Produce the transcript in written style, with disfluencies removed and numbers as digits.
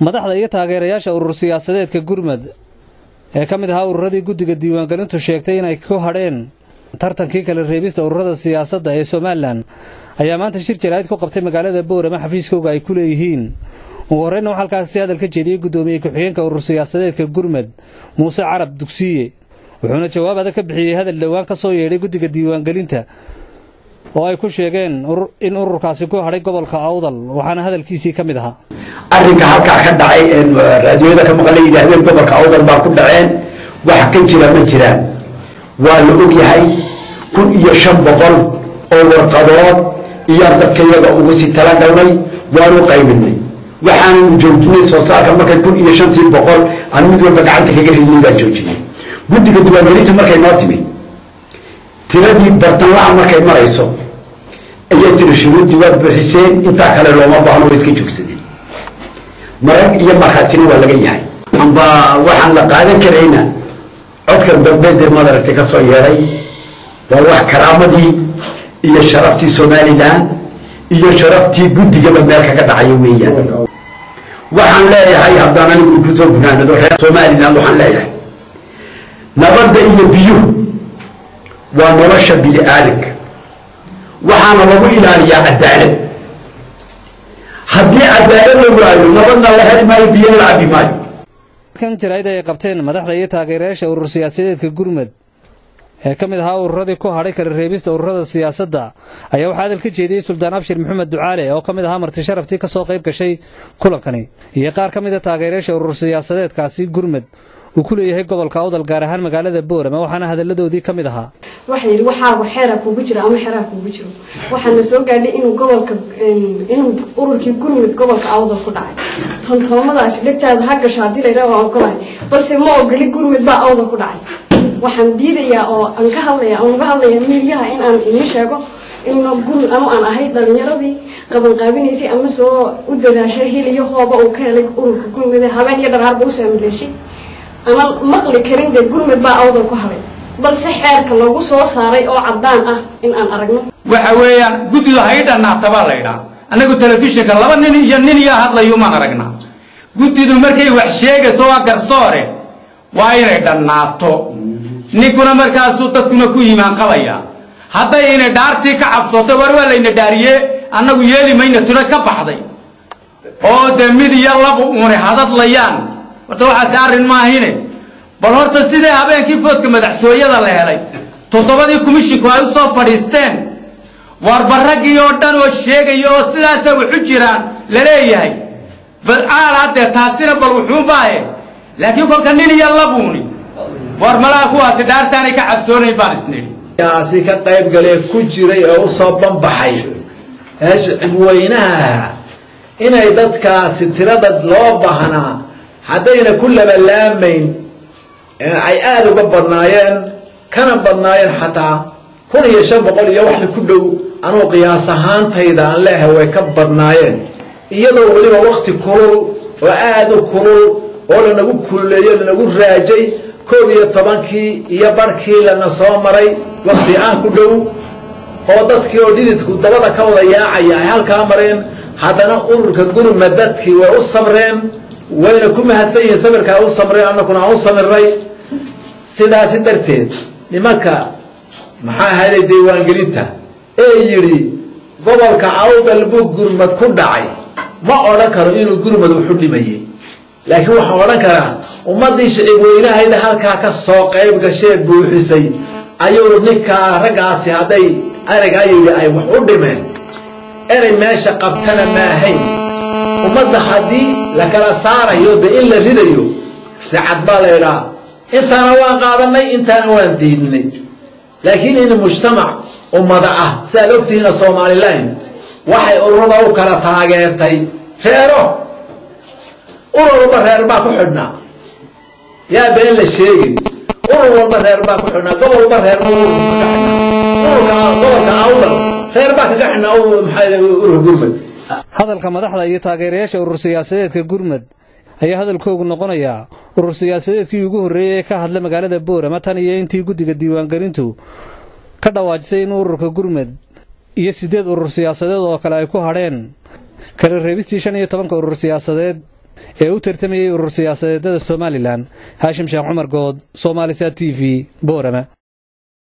madaxda iyo taageerayaasha urur siyaasadeedka Gurmad ee ka mid ahaa ururadii guddiga diiwaangelintu sheegtay inay ku hadheen tartankii kala reebista ururada siyaasadda ee Soomaaliland ayaa maanta shir jaraa'id ku qabtay magaalada Boorama xafiiskooda ay ku leeyihiin ugu horreyn waxa halkaas hadal ka jeediyay gudoomiye ku-xigeenka urur siyaasadeedka Gurmad Muuse Carab Dugsiye wuxuuna jawaab ka bixiyay hadal dhawaan ka soo yeedhay guddiga diiwaangelinta oo ay ku sheegeen in ururkaasi ku hadhay gobolka Awdal waxaana hadalkiisii ka mid ahaa arrinka halka ka dhacay ee raadiyada ka maqlay yiraahdeen gobolka Awdal baa ku dhaceen wax ka jira ma jiraan waa la og yahay 1500 oo warqadood iyo dadkayada ugu si talagalnay waanu qaybinay waxaan joojinay soo saarka markay 1500 aan mid walba gacanta kaga ridnay baa joojinay guddiga diiwaangelinta markay noo timid tiradii bartamaha markay marayso ayay tiri shuruudii waa bixiseen inta kale looma baahno way iska joogsadeen marag iyo marxatina waa laga yahay amba waxaan la qaadan karayna codka dambeed madaragtay ka soo yeeray waa wax karaamadii iyo sharaftii Soomaaliland iyo sharaftii guddiga meel ka dhacay weeyaan waxaan leeyahay haddana anigu ku soo gunaanado reer Soomaaliland waxaan leeyahay nabadda iyo biyo waa nolosha bini'aadamka waxaana lagu ilaaliyaa cadaalad haddii cadaalad la waayo nabadna la heli maayo biyo la cabi maayo kan jaraa'id ay qabteen madaxda iyo taageerayaasha urur siyaasadeedka Gurmad ee ka mid ahaa ururadii ku hadhay kala reebista ururada siyaasadda ayaa waxa hadal ka jeediyay Suldaan Abshir Maxamed Ducaale oo ka mid ahaa marti sharaftii ka soo qayb gashay kulankani iyo qaar ka mid ah taageerayaasha urur siyaasadeedkaasi Gurmad uu ku leeyahay gobolka Awdal gaar ahaan magaalada Boorama waxaana hadaladoodii ka mid ahaa waxa yiri waxa xeer kugu jira ama xeer kugu jiro waxaana soo gaadhay inuu gobolka inuu ururkii Gurmad gobolka Awdal ku dhacay tantoomadaas dhigtaada ha gashaa hadii la yiraahdo oo kale balse ma ogoli Gurmad baa Awdal ku dhacay waxaan diidayaa oo aan ka hadlayaa miidiyaha in aan idin sheego in Gurmad aan ahay dhalinyaradii qaban qaabinaysay ama soo u dadaashay hiliyo hooba uu ka helay ururka Gurmad habeen iyo dharaar buu sameeyay أنا مقلي كريم ده قرمت بقى أوضل كهري بل سحر كله وصو صاري أو عدان إن أنا أرجع وحويا قلت له هيدا نعتبر لينا أنا قلت له فيش كلا ونني ينني يا هذا يوم أنا رجعنا قلت له مركي وحشية سوا كرصاري وايرة نعتو نيكونا مركز صوت كنا كوي ما قويا حتى إن دارتي كعب صوت ولا إن داريه أنا ويالي ما ينتظر كبحضي أو دميدي يلا بقول هذا ليان وتوحى سعر ما هنا بالهرت السيدة هبين كيف فوت كمدحتوية ذا اللي هلاي تطبقي كمشي كوايو صوب فريستين واربرق يوردان والشيء يو سلاسة وحجران لليه هاي بالعالات تحسين بالوحوم باي لكن كل كنيني يلا بوني وارملاكوا سدار تاني كعبسوني بارسنيني يا سيكا طيب قالي كجري أو صوبا بحي ايش وينها إنا يددك ستردد لوبهنا حدينا كل بلامين أي آلو قبضنايين كان بدنايين حتى كل يشوف بقول يوحنا كله أنا قياسهان تيدا الله هو يكبرنايين يدو ولما وقت كرول وآدو كرول ولا نقول كل يوم نقول راجي كل يطبانكي يباركي لنا صامري وقت آن كله هو ضدك وديدك ودبضا كوضا يا هل كامرين حتى نقول كقول مدتك وأصبرين وين كم هالسيء سمر كأو سمرين أنا كنا أو سمرين سيدا سدرتين لماذا محا هذا الديوان قلتها يري قبل كعود البوق جرمت كل داعي ما أراكر إنه جرمت وحول مية لكن هو أراكر وما ديش إبوينا هيدا هالكا كالساق يبقى شيء بوحسي أيور نكا رجعسي هذي أرجع يري أي وحول من أري ماشى قبتنا ما هي ومدى حدي لكلا سارة يود إلا رديو ساعد باليلا انت نوان قادمي انت نوان ديني لكن إن المجتمع ومدعه سألوكتي هنا صومالي لين وحي أرضا وكلا تاغيرتي خيرو أرضا برهر باكو حدنا يا بين الشيء أرضا برهر باكو حدنا قبل برهر قبل كأول خير باكو كحنا أو محايد أروه قرمد hadalka madaxda iyo taageerayaasha urur siyaasadeedka Gurmad ayaa hadalkoodu noqonaya urur siyaasadeedkii ugu horeeyay ee ka hadlay magaalada Boorama tan iyo intii guddiga diiwaangelintu ka dhawaajisay in ururka Gurmad iyo 8 urur siyaasadeed oo kale ay ku hadheen kala reebistii 15 urur siyaasadeed ee u tartamayay urur siyaasadeedada Somaliland. Haashim Sheekh Cumar Good, Somalisat TV, Boorama.